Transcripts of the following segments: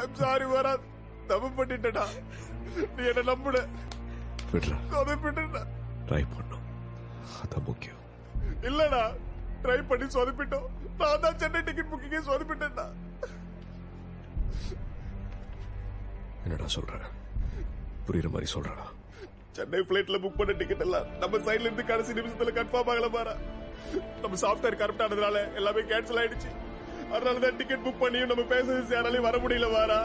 I'm sorry மாறா, தப்பு பண்ணிட்டடா. நீ என்ன நம்புட. சொதப்பிட்டா. ட்ரை பண்ணோம், அதான் முக்கியம். இல்லடா, ட்ரை பண்ணி சொதப்பிட்டோம். நான் தான் சென்னை டிக்கெட் புக்கிங்கே சொதப்பிட்டேன்டா. என்னடா சொல்ற? புரியுற மாதிரி சொல்றா. சென்னை பிளைட்ல புக் பண்ண டிக்கெட் எல்லாம் நம்ம சைட்ல இருந்து கடைசி நிமிஷத்துல கன்ஃபார்ம் ஆகல மாறா. நம்ம சாஃப்ட்வேர் கரெக்ட் ஆனதுனால எல்லாமே கேன்சல் ஆயிடுச்சு. அதனாலதான் டிக்கெட் புக் பண்ணியும் நம்ம பேசஞ்சர்ஸ் யாராலையும் வர முடியல மாறா.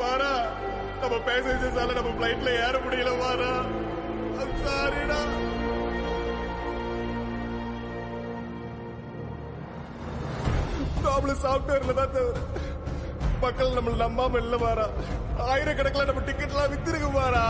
மாறா, நம்ம பேசஞ்சர்ஸால நம்ம பிளைட்ல ஏற முடியல மாறா. சாரிடா. ப்ராப்ளம் சாஃப்ட்வேர்ல தான் தவிர மக்கள் நம்மள நம்பாம இல்ல மாறா. ஆயிரக்கணக்கில் நம்ம டிக்கெட் எல்லாம் வித்திருக்கு மாறா.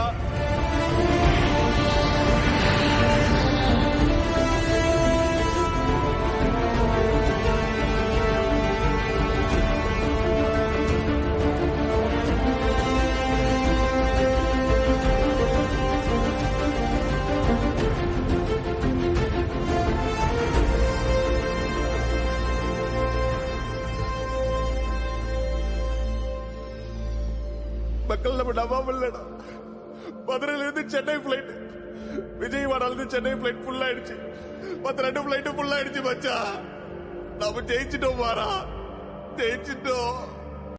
மக்கள் நம்ம நம்பாம இல்லடா. மதுரையில இருந்து சென்னை பிளைட், விஜயவாடால இருந்து சென்னை பிளைட் ஃபுல் ஆயிடுச்சு. மத்த 2 பிளைட்டும் ஃபுல் ஆயிடுச்சு மச்சா. நம்ம ஜெயிச்சிட்டோம் மாறா, ஜெயிச்சிட்டோம்.